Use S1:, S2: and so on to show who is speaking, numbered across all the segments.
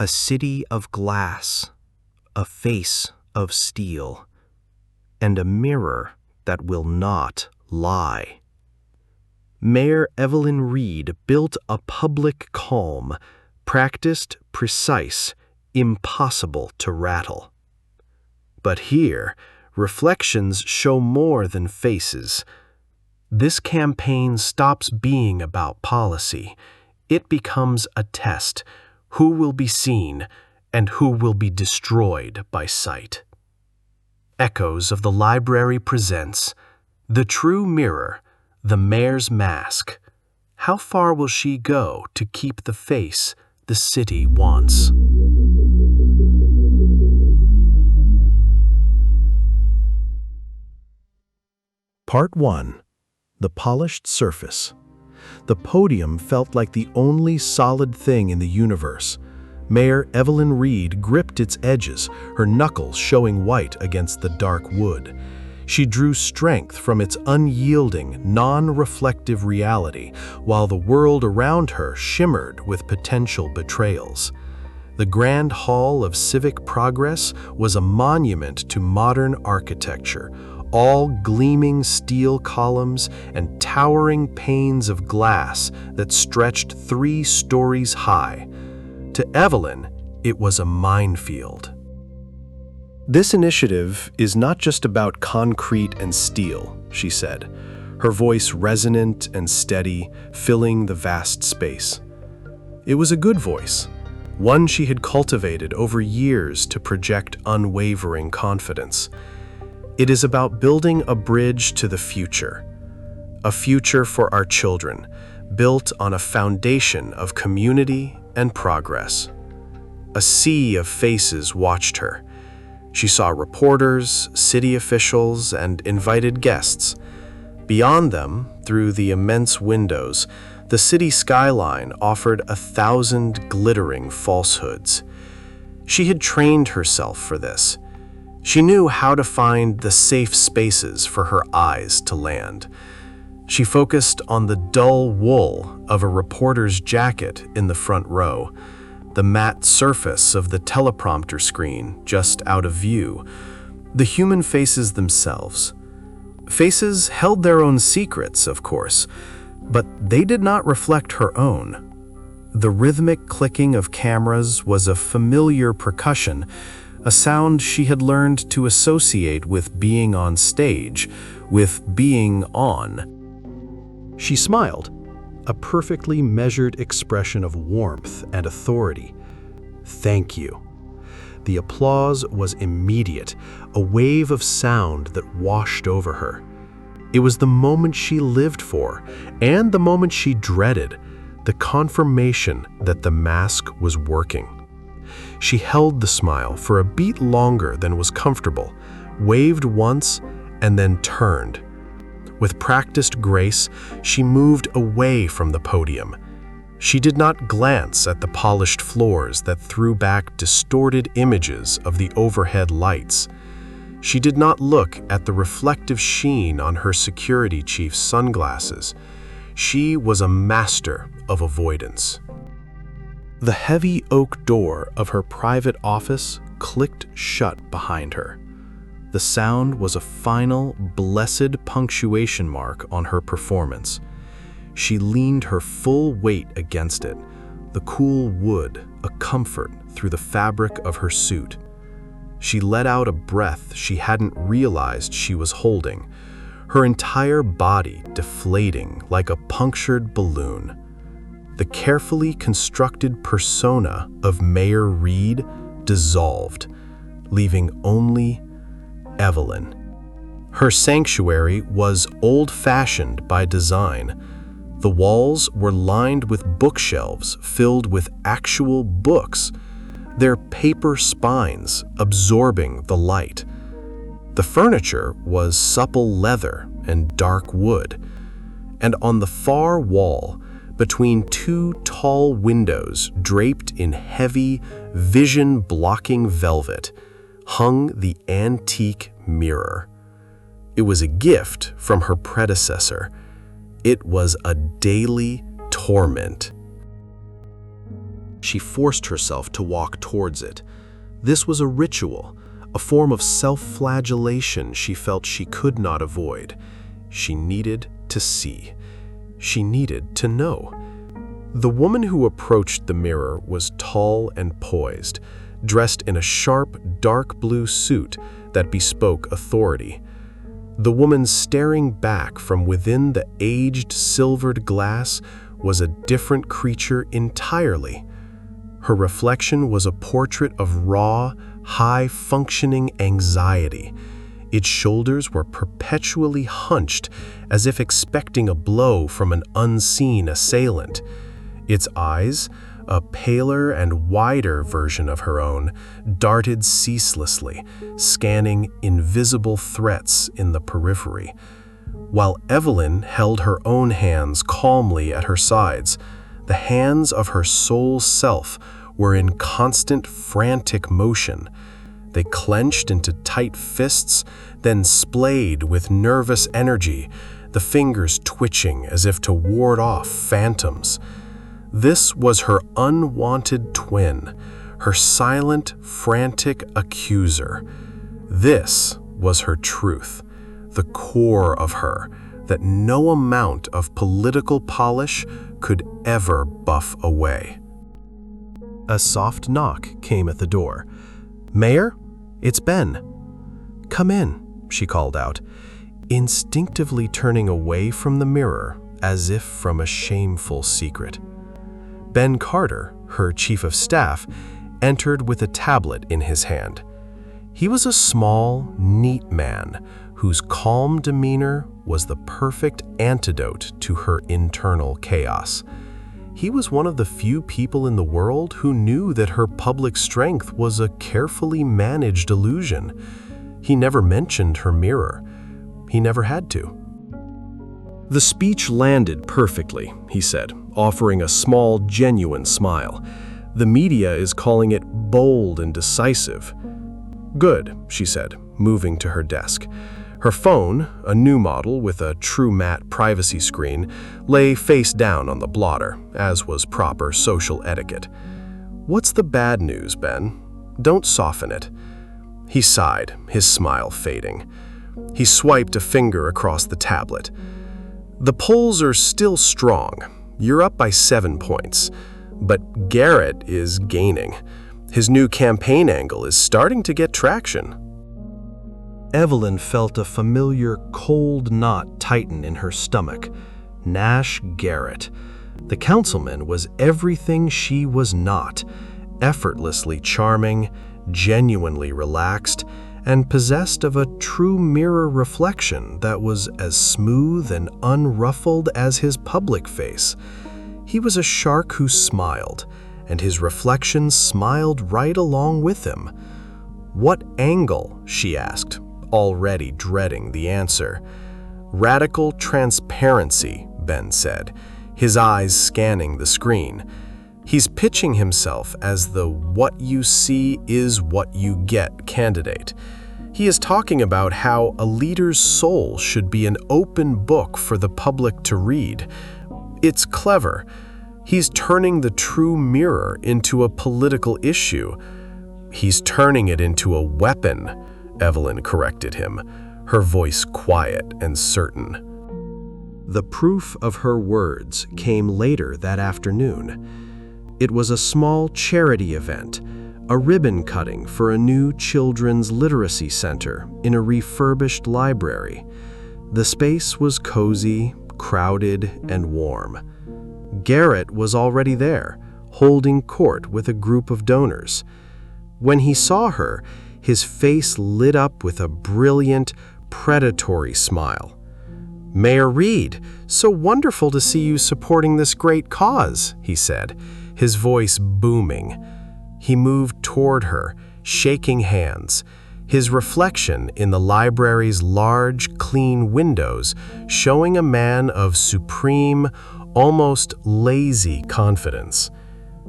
S1: A city of glass, a face of steel, and a mirror that will not lie. Mayor Evelyn Reed built a public calm, practiced, precise, impossible to rattle. But here, reflections show more than faces. This campaign stops being about policy. It becomes a test: who will be seen and who will be destroyed by sight. Echoes of the Library presents The True Mirror, the Mayor's Mask. How far will she go to keep the face the city wants? Part 1. The Polished Surface. The podium felt like the only solid thing in the universe. Mayor Evelyn Reed gripped its edges, her knuckles showing white against the dark wood. She drew strength from its unyielding, non-reflective reality, while the world around her shimmered with potential betrayals. The Grand Hall of Civic Progress was a monument to modern architecture, all gleaming steel columns and towering panes of glass that stretched 3 stories high. To Evelyn, it was a minefield. "This initiative is not just about concrete and steel," she said, her voice resonant and steady, filling the vast space. It was a good voice, one she had cultivated over years to project unwavering confidence. It is about building a bridge to the future, a future for our children, built on a foundation of community and progress. A sea of faces watched her. She saw reporters, city officials, and invited guests. Beyond them, through the immense windows, the city skyline offered 1,000 glittering falsehoods. She had trained herself for this. She knew how to find the safe spaces for her eyes to land. She focused on the dull wool of a reporter's jacket in the front row, the matte surface of the teleprompter screen just out of view, the human faces themselves. Faces held their own secrets, of course, but they did not reflect her own. The rhythmic clicking of cameras was a familiar percussion, a sound she had learned to associate with being on stage, with being on. She smiled, a perfectly measured expression of warmth and authority. "Thank you." The applause was immediate, a wave of sound that washed over her. It was the moment she lived for, and the moment she dreaded, the confirmation that the mask was working. She held the smile for a beat longer than was comfortable, waved once, and then turned. With practiced grace, she moved away from the podium. She did not glance at the polished floors that threw back distorted images of the overhead lights. She did not look at the reflective sheen on her security chief's sunglasses. She was a master of avoidance. The heavy oak door of her private office clicked shut behind her. The sound was a final, blessed punctuation mark on her performance. She leaned her full weight against it, the cool wood a comfort through the fabric of her suit. She let out a breath she hadn't realized she was holding, her entire body deflating like a punctured balloon. The carefully constructed persona of Mayor Reed dissolved, leaving only Evelyn. Her sanctuary was old-fashioned by design. The walls were lined with bookshelves filled with actual books, their paper spines absorbing the light. The furniture was supple leather and dark wood, and on the far wall, between 2 tall windows draped in heavy, vision-blocking velvet, hung the antique mirror. It was a gift from her predecessor. It was a daily torment. She forced herself to walk towards it. This was a ritual, a form of self-flagellation she felt she could not avoid. She needed to see. She needed to know. The woman who approached the mirror was tall and poised, dressed in a sharp, dark blue suit that bespoke authority. The woman staring back from within the aged, silvered glass was a different creature entirely. Her reflection was a portrait of raw, high-functioning anxiety. Its shoulders were perpetually hunched, as if expecting a blow from an unseen assailant. Its eyes, a paler and wider version of her own, darted ceaselessly, scanning invisible threats in the periphery. While Evelyn held her own hands calmly at her sides, the hands of her soul self were in constant, frantic motion. They clenched into tight fists, then splayed with nervous energy, the fingers twitching as if to ward off phantoms. This was her unwanted twin, her silent, frantic accuser. This was her truth, the core of her, that no amount of political polish could ever buff away. A soft knock came at the door. "Mayor, it's Ben." "Come in," she called out, instinctively turning away from the mirror as if from a shameful secret. Ben Carter, her chief of staff, entered with a tablet in his hand. He was a small, neat man whose calm demeanor was the perfect antidote to her internal chaos. He was one of the few people in the world who knew that her public strength was a carefully managed illusion. He never mentioned her mirror. He never had to. "The speech landed perfectly," he said, offering a small, genuine smile. "The media is calling it bold and decisive." "Good," she said, moving to her desk. Her phone, a new model with a true matte privacy screen, lay face down on the blotter, as was proper social etiquette. "What's the bad news, Ben? Don't soften it." He sighed, his smile fading. He swiped a finger across the tablet. "The polls are still strong. You're up by 7 points. But Garrett is gaining. His new campaign angle is starting to get traction." Evelyn felt a familiar cold knot tighten in her stomach. Nash Garrett. The councilman was everything she was not, effortlessly charming, genuinely relaxed, and possessed of a true mirror reflection that was as smooth and unruffled as his public face. He was a shark who smiled, and his reflection smiled right along with him. "What angle?" she asked, already dreading the answer. "Radical transparency," Ben said, his eyes scanning the screen. "He's pitching himself as the what you see is what you get candidate. He is talking about how a leader's soul should be an open book for the public to read. It's clever. He's turning the true mirror into a political issue. He's turning it into a weapon," Evelyn corrected him, her voice quiet and certain. The proof of her words came later that afternoon. It was a small charity event, a ribbon cutting for a new children's literacy center in a refurbished library. The space was cozy, crowded, and warm. Garrett was already there, holding court with a group of donors. When he saw her, his face lit up with a brilliant, predatory smile. "Mayor Reed, so wonderful to see you supporting this great cause," he said, his voice booming. He moved toward her, shaking hands, his reflection in the library's large, clean windows showing a man of supreme, almost lazy confidence.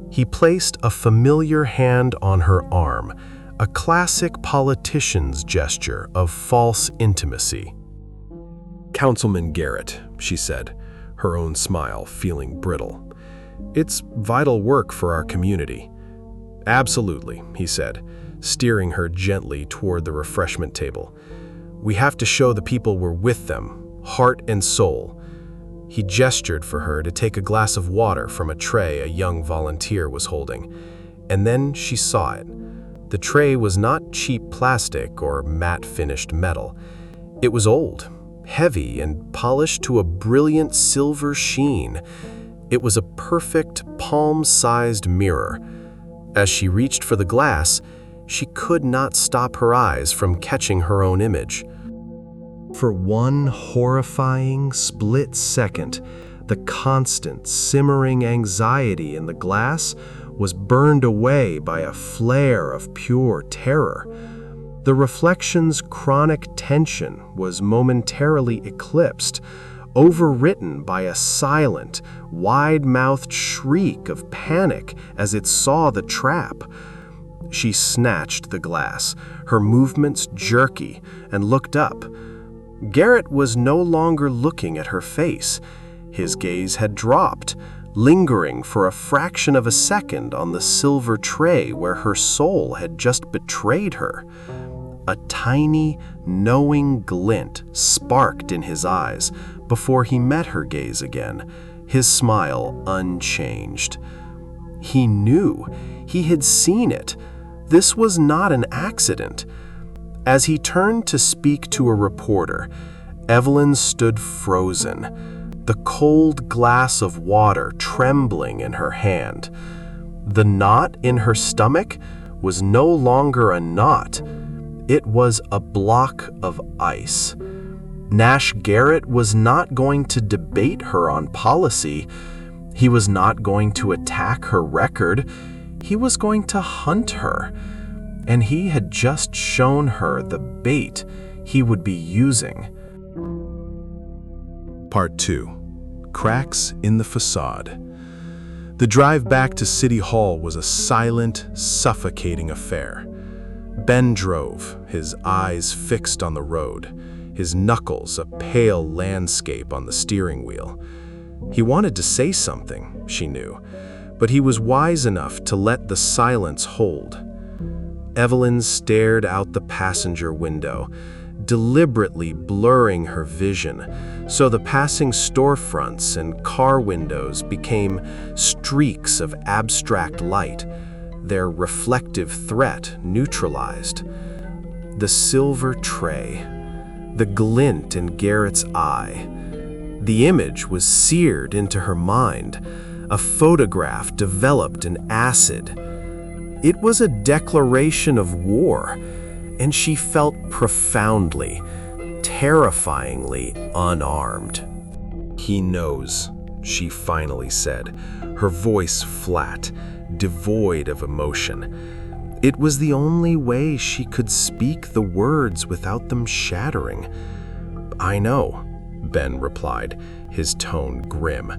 S1: He placed a familiar hand on her arm, a classic politician's gesture of false intimacy. "Councilman Garrett," she said, her own smile feeling brittle. It's vital work for our community." "Absolutely," he said, steering her gently toward the refreshment table. "We have to show the people we're with them, heart and soul." He gestured for her to take a glass of water from a tray a young volunteer was holding, and then she saw it. The tray was not cheap plastic or matte-finished metal. It was old, heavy, and polished to a brilliant silver sheen. It was a perfect, palm-sized mirror. As she reached for the glass, she could not stop her eyes from catching her own image. For one horrifying split second, the constant, simmering anxiety in the glass was burned away by a flare of pure terror. The reflection's chronic tension was momentarily eclipsed, overwritten by a silent, wide-mouthed shriek of panic as it saw the trap. She snatched the glass, her movements jerky, and looked up. Garrett was no longer looking at her face. His gaze had dropped, lingering for a fraction of a second on the silver tray where her soul had just betrayed her. A tiny, knowing glint sparked in his eyes before he met her gaze again, his smile unchanged. He knew. He had seen it. This was not an accident. As he turned to speak to a reporter, Evelyn stood frozen, the cold glass of water trembling in her hand. The knot in her stomach was no longer a knot. It was a block of ice. Nash Garrett was not going to debate her on policy. He was not going to attack her record. He was going to hunt her. And he had just shown her the bait he would be using. Part 2. Cracks in the Façade. The drive back to City Hall was a silent, suffocating affair. Ben drove, his eyes fixed on the road, his knuckles a pale landscape on the steering wheel. He wanted to say something, she knew, but he was wise enough to let the silence hold. Evelyn stared out the passenger window, deliberately blurring her vision, so the passing storefronts and car windows became streaks of abstract light, their reflective threat neutralized. The silver tray, the glint in Garrett's eye. The image was seared into her mind, a photograph developed in acid. It was a declaration of war, and she felt profoundly, terrifyingly unarmed. "He knows," she finally said, her voice flat, devoid of emotion. It was the only way she could speak the words without them shattering. "I know," Ben replied, his tone grim.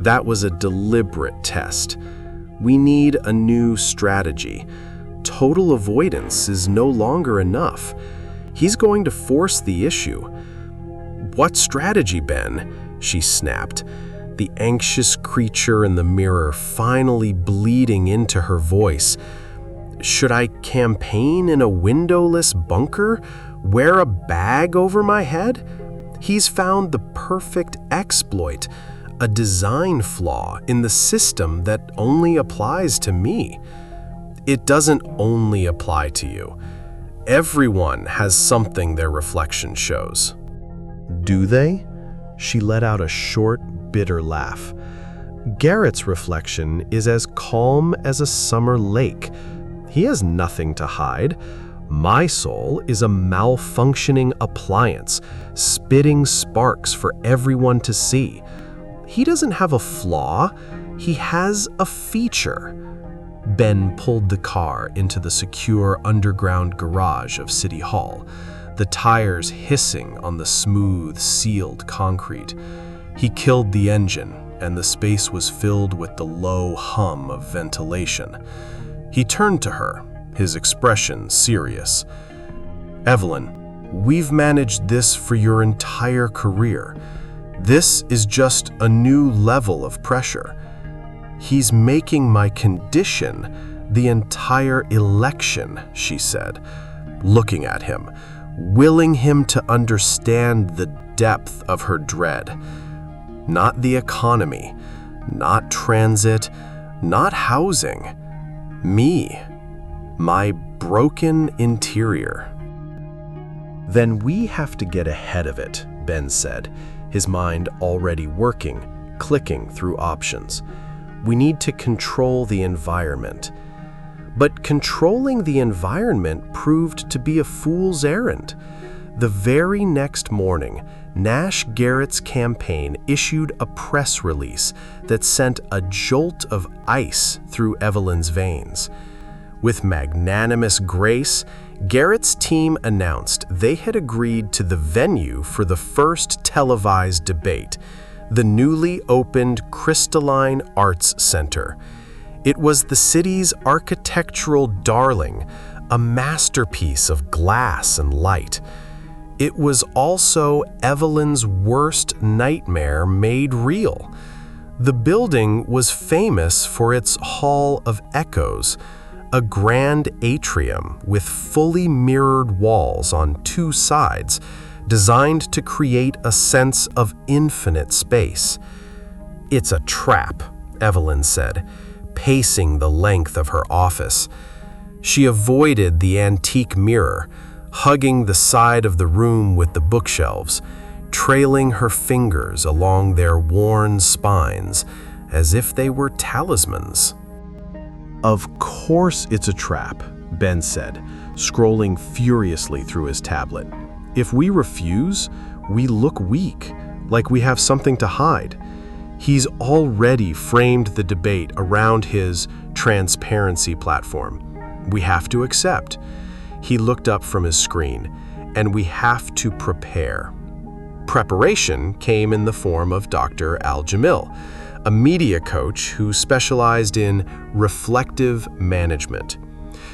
S1: "That was a deliberate test. We need a new strategy. Total avoidance is no longer enough. He's going to force the issue." "What strategy, Ben?" she snapped, the anxious creature in the mirror finally bleeding into her voice. "Should I campaign in a windowless bunker? Wear a bag over my head? He's found the perfect exploit, a design flaw in the system that only applies to me." "It doesn't only apply to you. Everyone has something their reflection shows." "Do they?" She let out a short, bitter laugh. "Garrett's reflection is as calm as a summer lake. He has nothing to hide. My soul is a malfunctioning appliance, spitting sparks for everyone to see. He doesn't have a flaw. He has a feature." Ben pulled the car into the secure underground garage of City Hall, the tires hissing on the smooth, sealed concrete. He killed the engine, and the space was filled with the low hum of ventilation. He turned to her, his expression serious. "Evelyn, we've managed this for your entire career. This is just a new level of pressure." "He's making my condition the entire election," she said, looking at him, willing him to understand the depth of her dread. Not the economy, not transit, not housing. Me, my broken interior. "Then we have to get ahead of it," Ben said, his mind already working, clicking through options. "We need to control the environment." But controlling the environment proved to be a fool's errand. The very next morning, Nash Garrett's campaign issued a press release that sent a jolt of ice through Evelyn's veins. With magnanimous grace, Garrett's team announced they had agreed to the venue for the first televised debate, the newly opened Crystalline Arts Center. It was the city's architectural darling, a masterpiece of glass and light. It was also Evelyn's worst nightmare made real. The building was famous for its Hall of Echoes, a grand atrium with fully mirrored walls on two sides, designed to create a sense of infinite space. "It's a trap," Evelyn said, pacing the length of her office. She avoided the antique mirror, hugging the side of the room with the bookshelves, trailing her fingers along their worn spines as if they were talismans. "Of course it's a trap," Ben said, scrolling furiously through his tablet. "If we refuse, we look weak, like we have something to hide." He's already framed the debate around his transparency platform. "We have to accept." He looked up from his screen, "and we have to prepare." Preparation came in the form of Dr. Al-Jamil, a media coach who specialized in reflective management.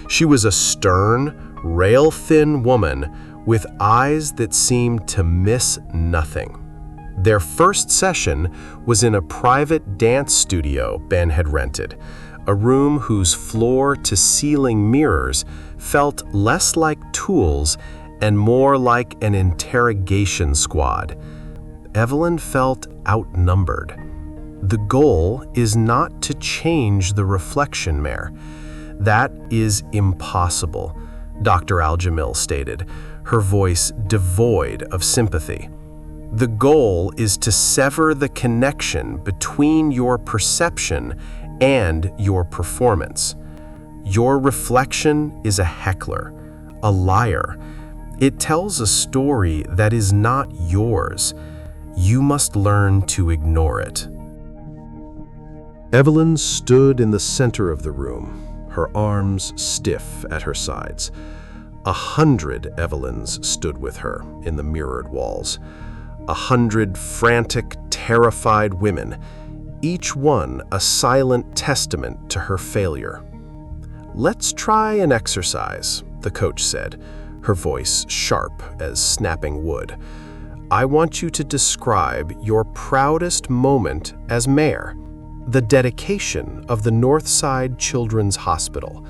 S1: She was a stern, rail-thin woman with eyes that seemed to miss nothing. Their first session was in a private dance studio Ben had rented, a room whose floor-to-ceiling mirrors felt less like tools and more like an interrogation squad. Evelyn felt outnumbered. "The goal is not to change the reflection mirror. That is impossible," Dr. Al-Jamil stated, her voice devoid of sympathy. "The goal is to sever the connection between your perception and your performance. Your reflection is a heckler, a liar. It tells a story that is not yours. You must learn to ignore it." Evelyn stood in the center of the room, her arms stiff at her sides. 100 Evelyns stood with her in the mirrored walls. 100 frantic, terrified women, each one a silent testament to her failure. "Let's try an exercise," the coach said, her voice sharp as snapping wood. "I want you to describe your proudest moment as mayor, the dedication of the Northside Children's Hospital.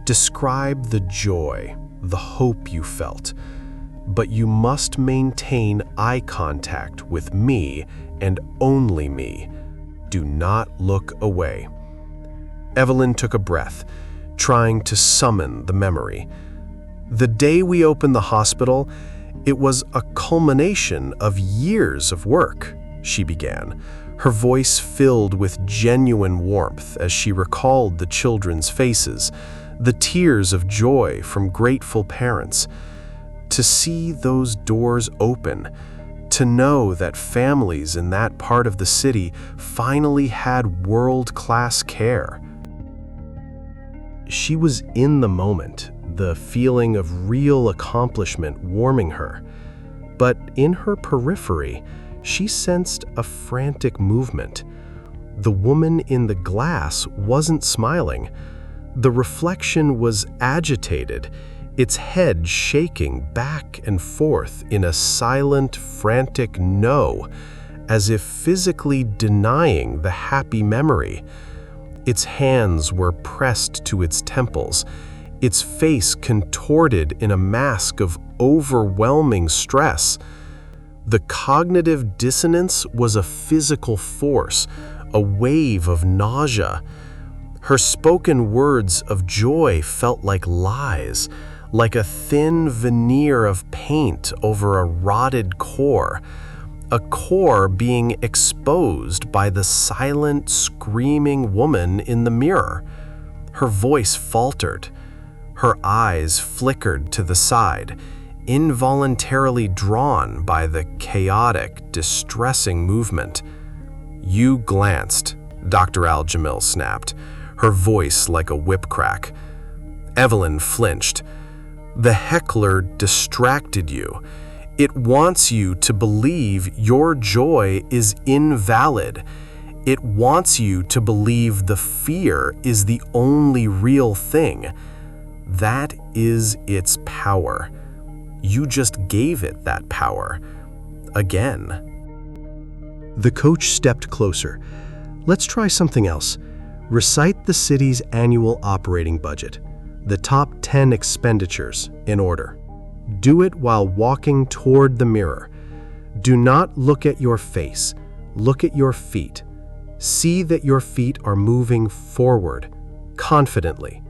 S1: Describe the joy, the hope you felt. But you must maintain eye contact with me and only me. Do not look away." Evelyn took a breath, trying to summon the memory. "The day we opened the hospital, it was a culmination of years of work," she began, her voice filled with genuine warmth as she recalled the children's faces, the tears of joy from grateful parents. To see those doors open, to know that families in that part of the city finally had world-class care. She was in the moment, the feeling of real accomplishment warming her. But in her periphery, she sensed a frantic movement. The woman in the glass wasn't smiling. The reflection was agitated, its head shaking back and forth in a silent, frantic no, as if physically denying the happy memory. Its hands were pressed to its temples, its face contorted in a mask of overwhelming stress. The cognitive dissonance was a physical force, a wave of nausea. Her spoken words of joy felt like lies, like a thin veneer of paint over a rotted core, a core being exposed by the silent, screaming woman in the mirror. Her voice faltered. Her eyes flickered to the side, involuntarily drawn by the chaotic, distressing movement. "You glanced," Dr. Al-Jamil snapped, her voice like a whip crack. Evelyn flinched. "The heckler distracted you. It wants you to believe your joy is invalid. It wants you to believe the fear is the only real thing. That is its power. You just gave it that power. Again." The coach stepped closer. "Let's try something else. Recite the city's annual operating budget, the top 10 expenditures in order. Do it while walking toward the mirror. Do not look at your face. Look at your feet. See that your feet are moving forward, confidently.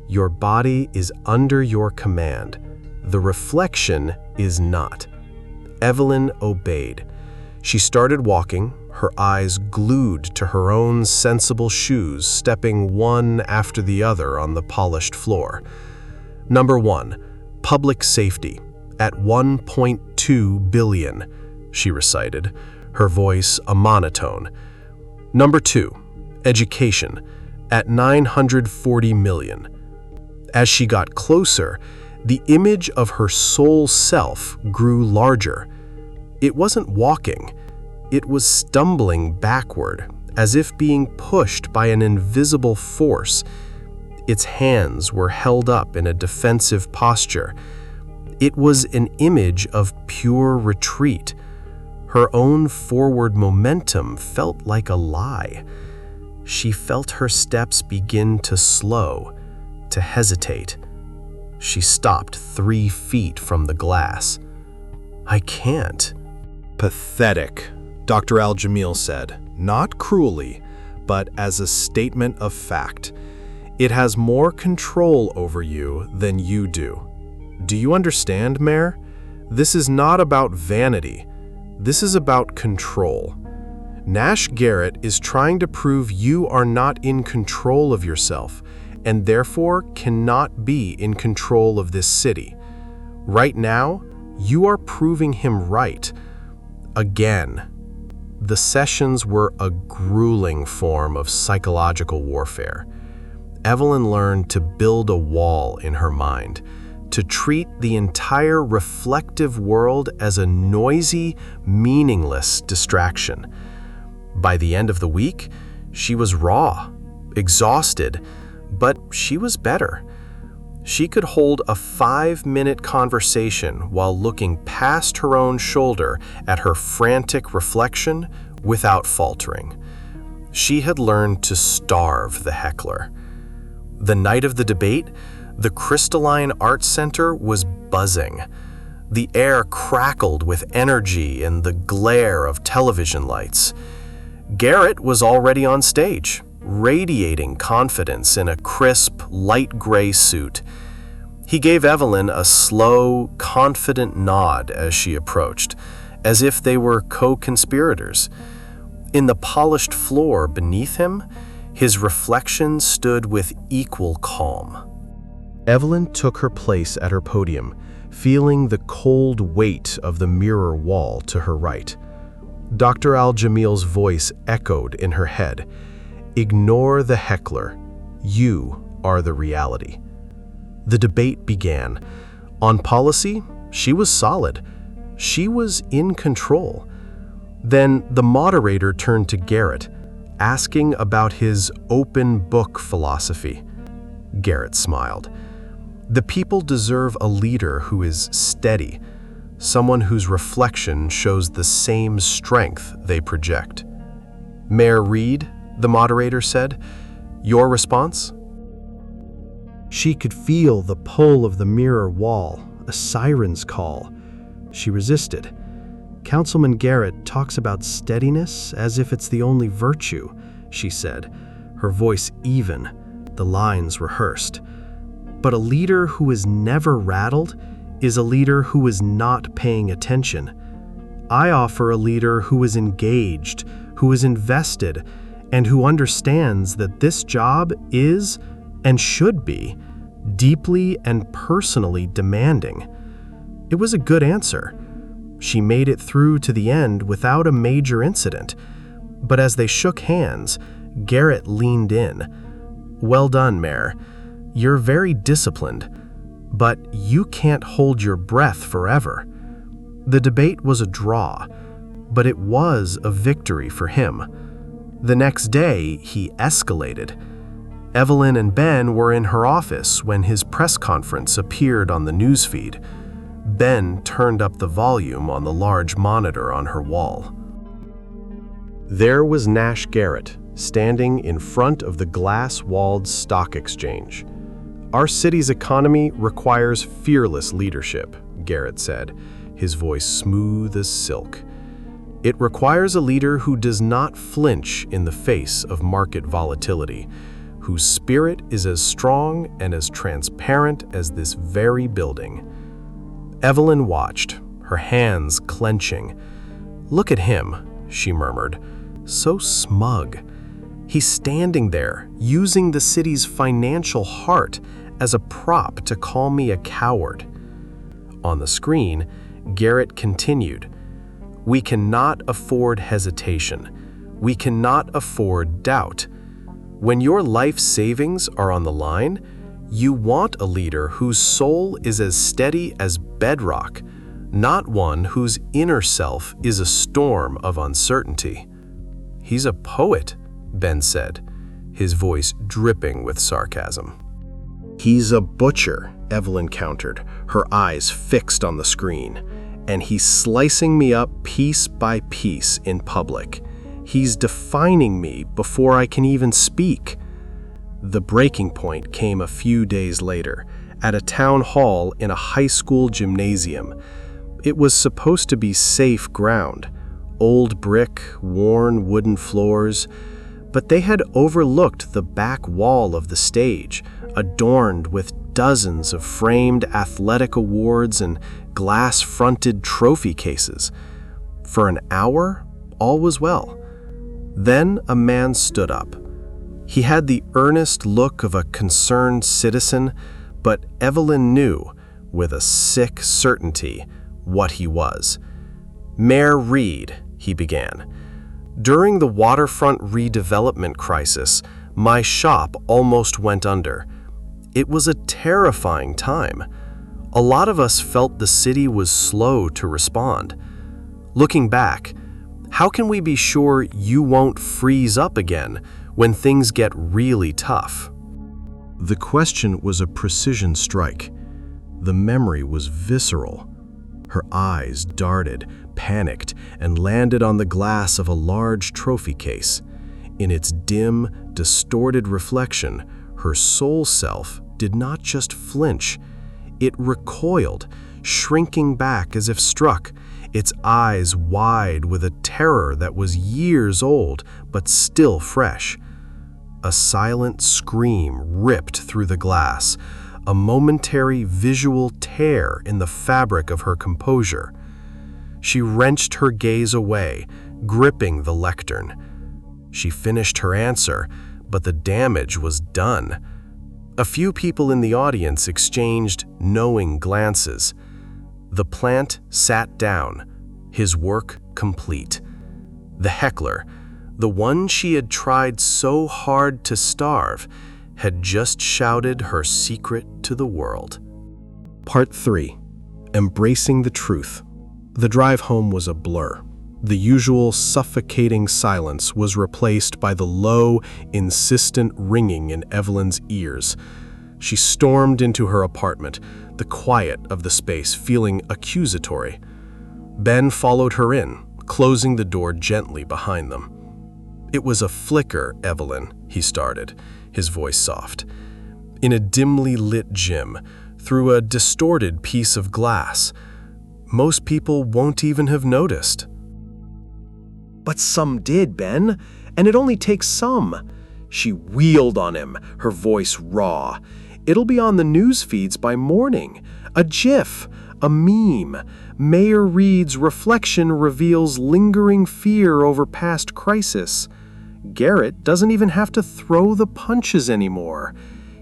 S1: Your body is under your command. The reflection is not." Evelyn obeyed. She started walking, her eyes glued to her own sensible shoes, stepping one after the other on the polished floor. Number 1, public safety, at 1.2 billion, she recited, her voice a monotone. Number 2, education, at 940 million. As she got closer, the image of her soul self grew larger. It wasn't walking. It was stumbling backward, as if being pushed by an invisible force. Its hands were held up in a defensive posture. It was an image of pure retreat. Her own forward momentum felt like a lie. She felt her steps begin to slow, to hesitate. She stopped 3 feet from the glass. "I can't." "Pathetic," Dr. Al-Jamil said, not cruelly, but as a statement of fact. "It has more control over you than you do. Do you understand, Mayor? This is not about vanity. This is about control. Nash Garrett is trying to prove you are not in control of yourself, and therefore cannot be in control of this city. Right now, you are proving him right. Again." The sessions were a grueling form of psychological warfare. Evelyn learned to build a wall in her mind, to treat the entire reflective world as a noisy, meaningless distraction. By the end of the week, she was raw, exhausted, but she was better. She could hold a 5-minute conversation while looking past her own shoulder at her frantic reflection without faltering. She had learned to starve the heckler. The night of the debate, the Crystalline Arts Center was buzzing. The air crackled with energy and the glare of television lights. Garrett was already on stage, radiating confidence in a crisp, light gray suit. He gave Evelyn a slow, confident nod as she approached, as if they were co-conspirators. In the polished floor beneath him, his reflection stood with equal calm. Evelyn took her place at her podium, feeling the cold weight of the mirror wall to her right. Dr. Al-Jamil's voice echoed in her head. "Ignore the heckler. You are the reality." The debate began. On policy, she was solid. She was in control. Then the moderator turned to Garrett, asking about his open book philosophy. Garrett smiled. "The people deserve a leader who is steady, someone whose reflection shows the same strength they project." "Mayor Reed," the moderator said, Your response? She could feel the pull of the mirror wall, a siren's call. She resisted. Councilman Garrett talks about steadiness as if it's the only virtue, she said, her voice even, the lines rehearsed. But a leader who is never rattled is a leader who is not paying attention. I offer a leader who is engaged, who is invested, and who understands that this job is, and should be, deeply and personally demanding. It was a good answer. She made it through to the end without a major incident. But as they shook hands, Garrett leaned in. Well done, Mayor. You're very disciplined, but you can't hold your breath forever. The debate was a draw, but it was a victory for him. The next day, he escalated. Evelyn and Ben were in her office when his press conference appeared on the newsfeed. Ben turned up the volume on the large monitor on her wall. There was Nash Garrett, standing in front of the glass-walled stock exchange. Our city's economy requires fearless leadership, Garrett said, his voice smooth as silk. It requires a leader who does not flinch in the face of market volatility, whose spirit is as strong and as transparent as this very building. Evelyn watched, her hands clenching. Look at him, she murmured, so smug. He's standing there, using the city's financial heart as a prop to call me a coward. On the screen, Garrett continued, we cannot afford hesitation. We cannot afford doubt. When your life savings are on the line, you want a leader whose soul is as steady as bedrock, not one whose inner self is a storm of uncertainty. He's a poet, Ben said, his voice dripping with sarcasm. He's a butcher, Evelyn countered, her eyes fixed on the screen. And he's slicing me up piece by piece in public. He's defining me before I can even speak. The breaking point came a few days later, at a town hall in a high school gymnasium. It was supposed to be safe ground, old brick, worn wooden floors, but they had overlooked the back wall of the stage, adorned with dozens of framed athletic awards and glass-fronted trophy cases. For an hour, all was well. Then a man stood up. He had the earnest look of a concerned citizen, but Evelyn knew, with a sick certainty, what he was. Mayor Reed, he began. During the waterfront redevelopment crisis, my shop almost went under. It was a terrifying time. A lot of us felt the city was slow to respond. Looking back, how can we be sure you won't freeze up again when things get really tough? The question was a precision strike. The memory was visceral. Her eyes darted, panicked, and landed on the glass of a large trophy case. In its dim, distorted reflection, her soul self did not just flinch. It recoiled, shrinking back as if struck, its eyes wide with a terror that was years old but still fresh. A silent scream ripped through the glass, a momentary visual tear in the fabric of her composure. She wrenched her gaze away, gripping the lectern. She finished her answer, but the damage was done. A few people in the audience exchanged knowing glances. The plant sat down, his work complete. The heckler, the one she had tried so hard to starve, had just shouted her secret to the world. Part 3. Embracing the truth. The drive home was a blur. The usual suffocating silence was replaced by the low, insistent ringing in Evelyn's ears. She stormed into her apartment, the quiet of the space feeling accusatory. Ben followed her in, closing the door gently behind them. It was a flicker, Evelyn, he started, his voice soft. "In a dimly lit gym, through a distorted piece of glass. Most people won't even have noticed."
S2: "But some did, Ben, and it only takes some." She wheeled on him, her voice raw. "It'll be on the news feeds by morning. A GIF, a meme. Mayor Reed's reflection reveals lingering fear over past crisis. Garrett doesn't even have to throw the punches anymore.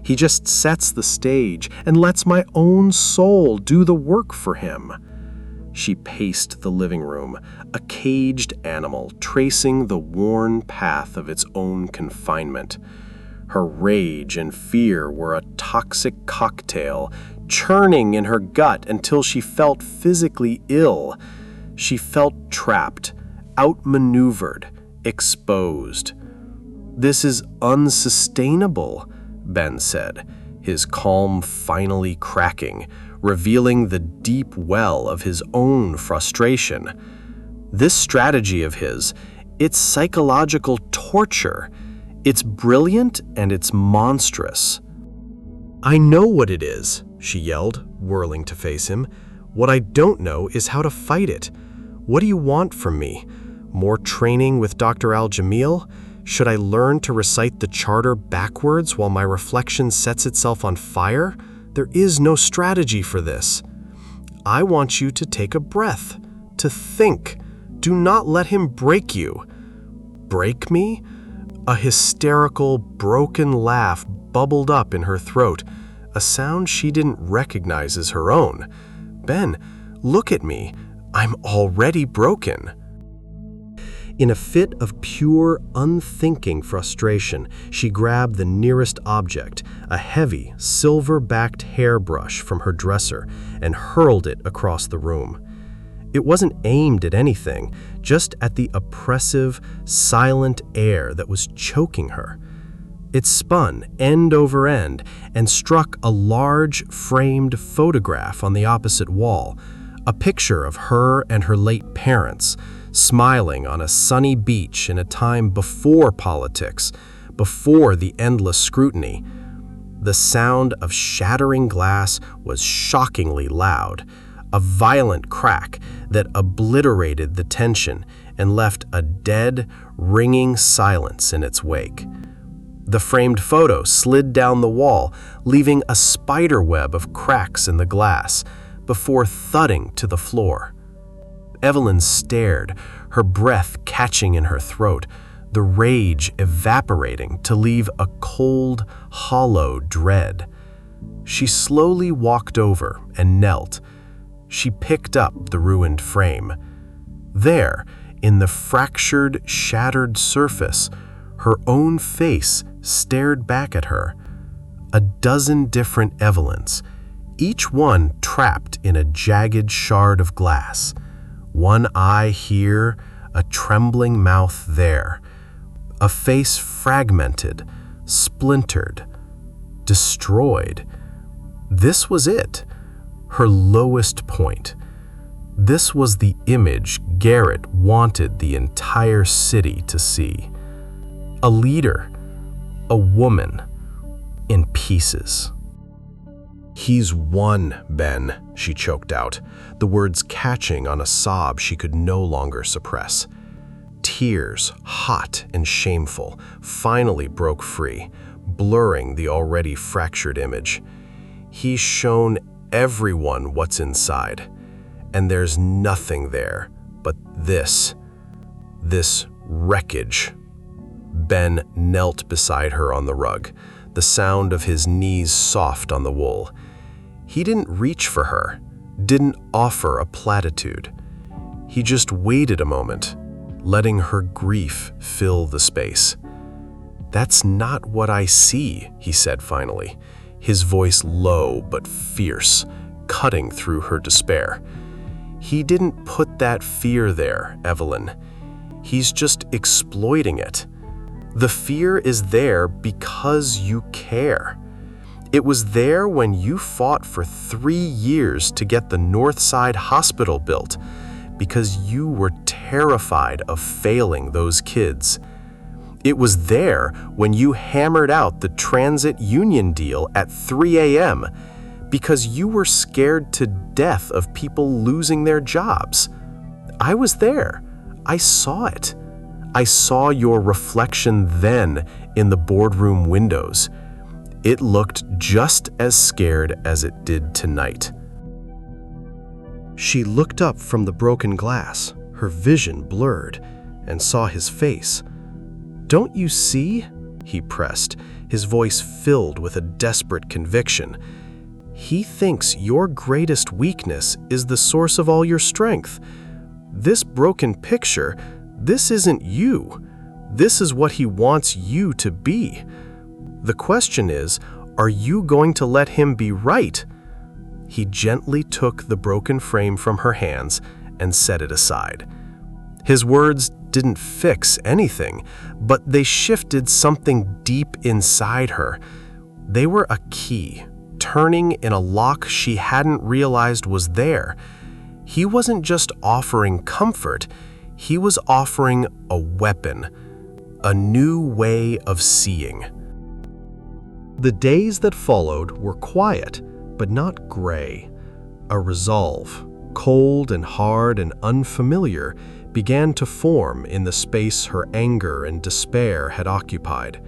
S2: He just sets the stage and lets my own soul do the work for him." She paced the living room, a caged animal tracing the worn path of its own confinement. Her rage and fear were a toxic cocktail, churning in her gut until she felt physically ill. She felt trapped, outmaneuvered, exposed. "This is unsustainable," Ben said, his calm finally cracking, revealing the deep well of his own frustration. This strategy of his, it's psychological torture. It's brilliant and it's monstrous. "I know what it is," she yelled, whirling to face him. "What I don't know is how to fight it. What do you want from me? More training with Dr. Al-Jamil? Should I learn to recite the charter backwards while my reflection sets itself on fire? There is no strategy for this. I want you to take a breath, to think. Do not let him break you." "Break me?" A hysterical, broken laugh bubbled up in her throat, a sound she didn't recognize as her own. "Ben, look at me. I'm already broken." In a fit of pure, unthinking frustration, she grabbed the nearest object, a heavy, silver-backed hairbrush from her dresser, and hurled it across the room. It wasn't aimed at anything, just at the oppressive, silent air that was choking her. It spun end over end and struck a large, framed photograph on the opposite wall, a picture of her and her late parents, smiling on a sunny beach in a time before politics, before the endless scrutiny. The sound of shattering glass was shockingly loud, a violent crack that obliterated the tension and left a dead, ringing silence in its wake. The framed photo slid down the wall, leaving a spider web of cracks in the glass, before thudding to the floor. Evelyn stared, her breath catching in her throat, the rage evaporating to leave a cold, hollow dread. She slowly walked over and knelt. She picked up the ruined frame. There, in the fractured, shattered surface, her own face stared back at her. A dozen different Evelyns, each one trapped in a jagged shard of glass. One eye here, a trembling mouth there. A face fragmented, splintered, destroyed. This was it, her lowest point. This was the image Garrett wanted the entire city to see. A leader, a woman, in pieces. "He's won, Ben," she choked out, the words catching on a sob she could no longer suppress. Tears, hot and shameful, finally broke free, blurring the already fractured image. He's shown everyone what's inside, and there's nothing there but this wreckage. Ben knelt beside her on the rug, the sound of his knees soft on the wool. He didn't reach for her, didn't offer a platitude. He just waited a moment, letting her grief fill the space. "That's not what I see," he said finally, his voice low but fierce, cutting through her despair. "He didn't put that fear there, Evelyn. He's just exploiting it. The fear is there because you care. It was there when you fought for 3 years to get the Northside Hospital built, because you were terrified of failing those kids.
S1: It was there when you hammered out the transit union deal at 3 a.m. because you were scared to death of people losing their jobs. I was there. I saw it. I saw your reflection then in the boardroom windows. It looked just as scared as it did tonight." She looked up from the broken glass, her vision blurred, and saw his face. "Don't you see?" he pressed, his voice filled with a desperate conviction. "He thinks your greatest weakness is the source of all your strength. This broken picture, this isn't you. This is what he wants you to be. The question is, are you going to let him be right?" He gently took the broken frame from her hands and set it aside. His words didn't fix anything, but they shifted something deep inside her. They were a key, turning in a lock she hadn't realized was there. He wasn't just offering comfort, he was offering a weapon, a new way of seeing. The days that followed were quiet, but not gray. A resolve, cold and hard and unfamiliar, began to form in the space her anger and despair had occupied.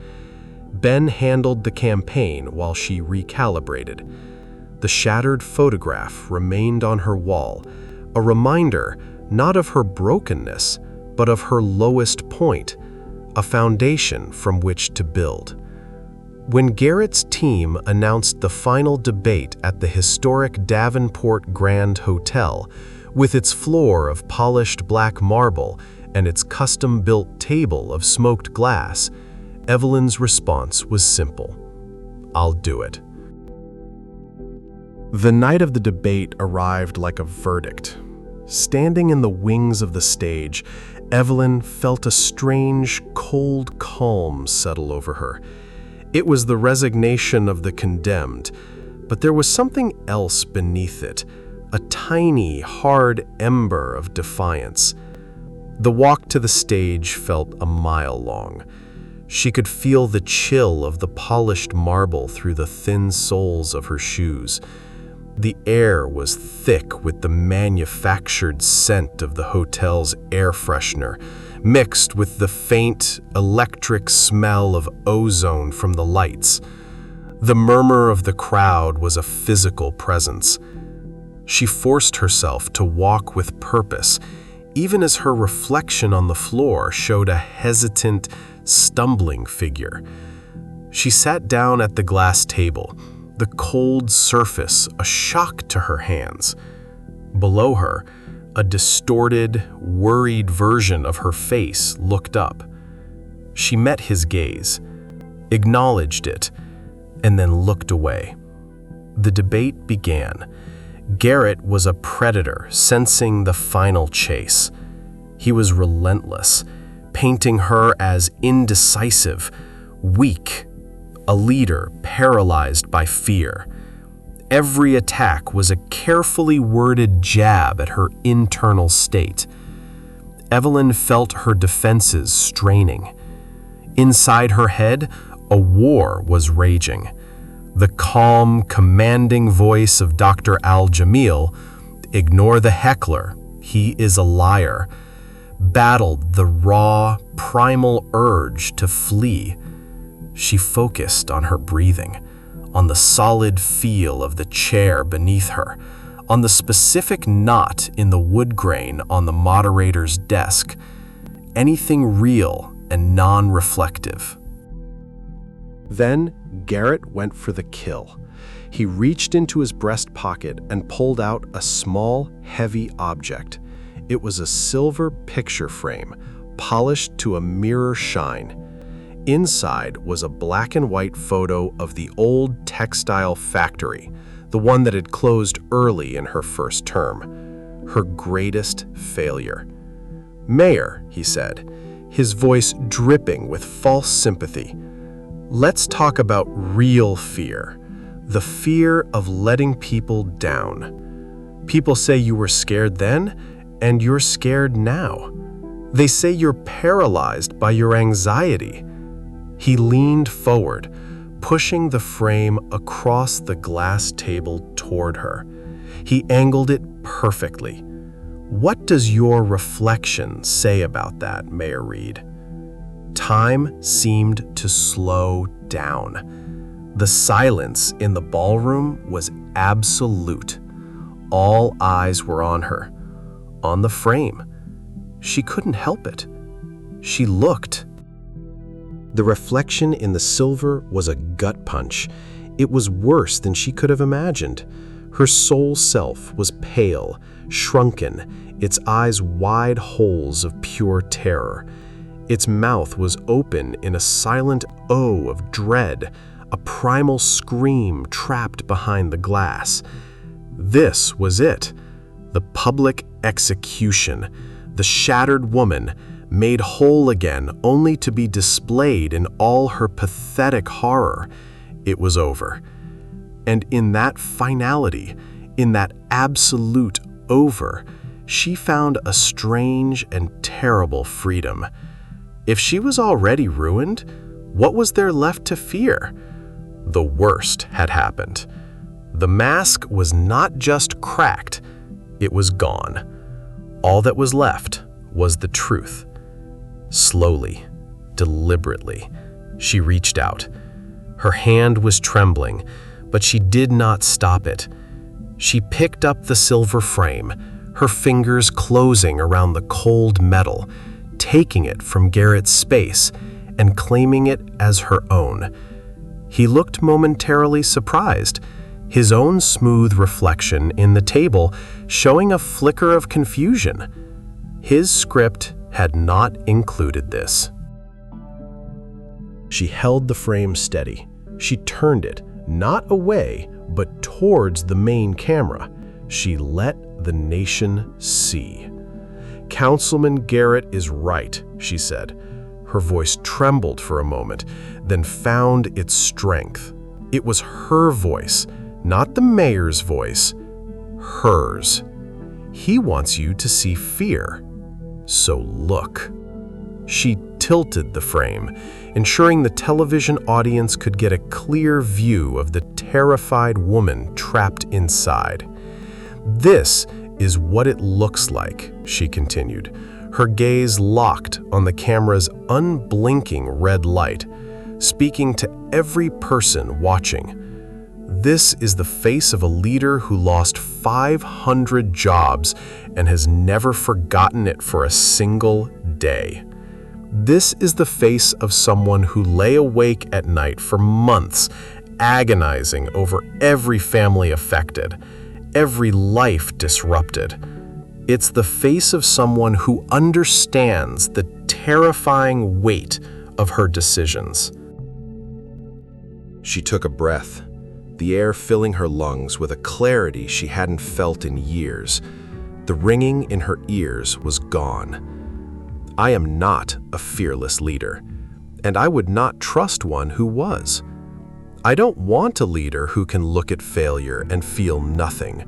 S1: Ben handled the campaign while she recalibrated. The shattered photograph remained on her wall, a reminder not of her brokenness, but of her lowest point, a foundation from which to build. When Garrett's team announced the final debate at the historic Davenport Grand Hotel, with its floor of polished black marble and its custom-built table of smoked glass, Evelyn's response was simple: "I'll do it." The night of the debate arrived like a verdict. Standing in the wings of the stage, Evelyn felt a strange, cold calm settle over her. It was the resignation of the condemned, but there was something else beneath it, a tiny, hard ember of defiance. The walk to the stage felt a mile long. She could feel the chill of the polished marble through the thin soles of her shoes. The air was thick with the manufactured scent of the hotel's air freshener, mixed with the faint, electric smell of ozone from the lights. The murmur of the crowd was a physical presence. She forced herself to walk with purpose, even as her reflection on the floor showed a hesitant, stumbling figure. She sat down at the glass table, the cold surface a shock to her hands. Below her, a distorted, worried version of her face looked up. She met his gaze, acknowledged it, and then looked away. The debate began. Garrett was a predator sensing the final chase. He was relentless, painting her as indecisive, weak, a leader paralyzed by fear. Every attack was a carefully worded jab at her internal state. Evelyn felt her defenses straining. Inside her head, a war was raging. The calm, commanding voice of Dr. Al-Jamil, "Ignore the heckler, he is a liar," battled the raw, primal urge to flee. She focused on her breathing, on the solid feel of the chair beneath her, on the specific knot in the wood grain on the moderator's desk, anything real and non-reflective. Then Garrett went for the kill. He reached into his breast pocket and pulled out a small, heavy object. It was a silver picture frame, polished to a mirror shine. Inside was a black and white photo of the old textile factory, the one that had closed early in her first term, her greatest failure. "Mayor," he said, his voice dripping with false sympathy, "let's talk about real fear, the fear of letting people down. People say you were scared then, and you're scared now. They say you're paralyzed by your anxiety." He leaned forward, pushing the frame across the glass table toward her. He angled it perfectly. "What does your reflection say about that, Mayor Reed?" Time seemed to slow down. The silence in the ballroom was absolute. All eyes were on her, on the frame. She couldn't help it. She looked. The reflection in the silver was a gut punch. It was worse than she could have imagined. Her soul self was pale, shrunken, its eyes wide holes of pure terror. Its mouth was open in a silent O of dread, a primal scream trapped behind the glass. This was it, the public execution, the shattered woman, made whole again only to be displayed in all her pathetic horror. It was over. And in that finality, in that absolute over, she found a strange and terrible freedom. If she was already ruined, what was there left to fear? The worst had happened. The mask was not just cracked, it was gone. All that was left was the truth. Slowly, deliberately, she reached out. Her hand was trembling, but she did not stop it. She picked up the silver frame, her fingers closing around the cold metal, taking it from Garrett's space and claiming it as her own. He looked momentarily surprised, his own smooth reflection in the table showing a flicker of confusion. His script had not included this. She held the frame steady. She turned it, not away, but towards the main camera. She let the nation see. "Councilman Garrett is right," she said. Her voice trembled for a moment, then found its strength. It was her voice, not the mayor's voice, hers. "He wants you to see fear. So look." She tilted the frame, ensuring the television audience could get a clear view of the terrified woman trapped inside. "This is what it looks like," she continued, her gaze locked on the camera's unblinking red light, speaking to every person watching. "This is the face of a leader who lost 500 jobs and has never forgotten it for a single day. This is the face of someone who lay awake at night for months, agonizing over every family affected, every life disrupted. It's the face of someone who understands the terrifying weight of her decisions." She took a breath, the air filling her lungs with a clarity she hadn't felt in years. The ringing in her ears was gone. "I am not a fearless leader, and I would not trust one who was. I don't want a leader who can look at failure and feel nothing.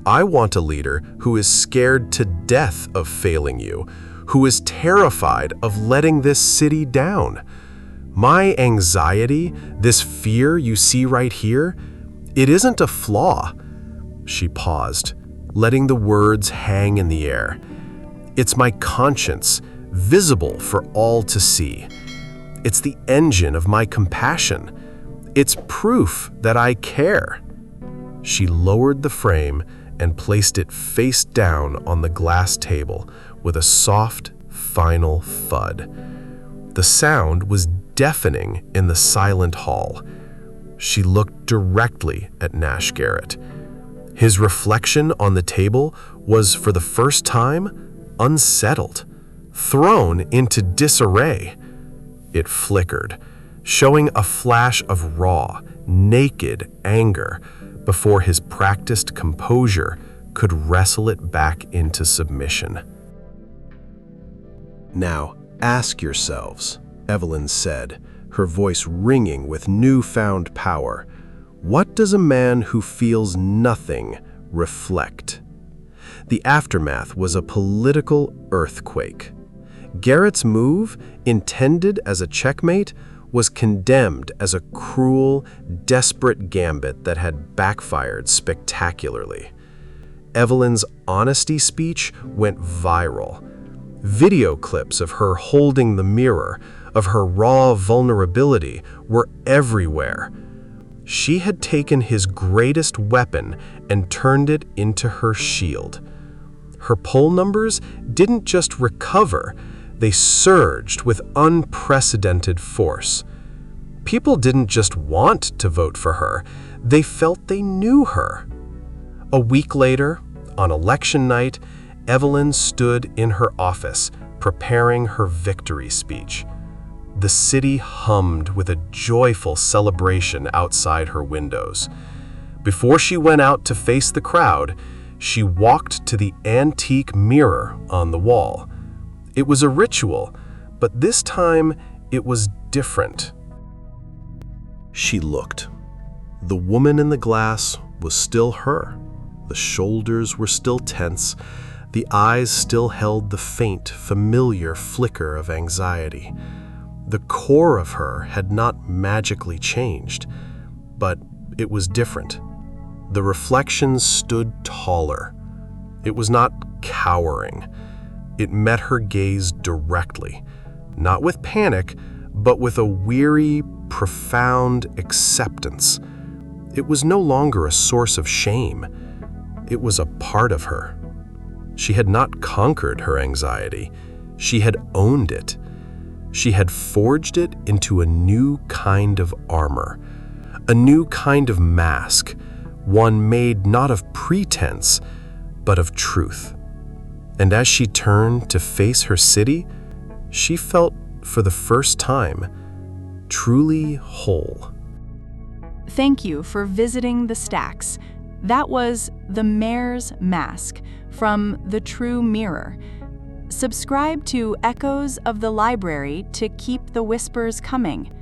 S1: I want a leader who is scared to death of failing you, who is terrified of letting this city down. My anxiety, this fear you see right here, it isn't a flaw." She paused, letting the words hang in the air. "It's my conscience, visible for all to see. It's the engine of my compassion. It's proof that I care." She lowered the frame and placed it face down on the glass table with a soft, final thud. The sound was deafening in the silent hall. She looked directly at Nash Garrett. His reflection on the table was, for the first time, unsettled, thrown into disarray. It flickered, showing a flash of raw, naked anger before his practiced composure could wrestle it back into submission. "Now, ask yourselves," Evelyn said, her voice ringing with newfound power, "what does a man who feels nothing reflect?" The aftermath was a political earthquake.
S2: Garrett's move, intended as a checkmate, was condemned as a cruel, desperate gambit that had backfired spectacularly. Evelyn's honesty speech went viral. Video clips of her holding the mirror, of her raw vulnerability, were everywhere. She had taken his greatest weapon and turned it into her shield. Her poll numbers didn't just recover, they surged with unprecedented force. People didn't just want to vote for her, they felt they knew her. A week later, on election night, Evelyn stood in her office, preparing her victory speech. The city hummed with a joyful celebration outside her windows. Before she went out to face the crowd, she walked to the antique mirror on the wall. It was a ritual, but this time it was different. She looked. The woman in the glass was still her. The shoulders were still tense. The eyes still held the faint, familiar flicker of anxiety. The core of her had not magically changed, but it was different. The reflection stood taller. It was not cowering. It met her gaze directly, not with panic, but with a weary, profound acceptance. It was no longer a source of shame. It was a part of her. She had not conquered her anxiety. She had owned it. She had forged it into a new kind of armor, a new kind of mask, one made not of pretense, but of truth. And as she turned to face her city, she felt, for the first time, truly whole.
S3: Thank you for visiting the Stacks. That was The Mayor's Mask from The True Mirror. Subscribe to Echoes of the Library to keep the whispers coming.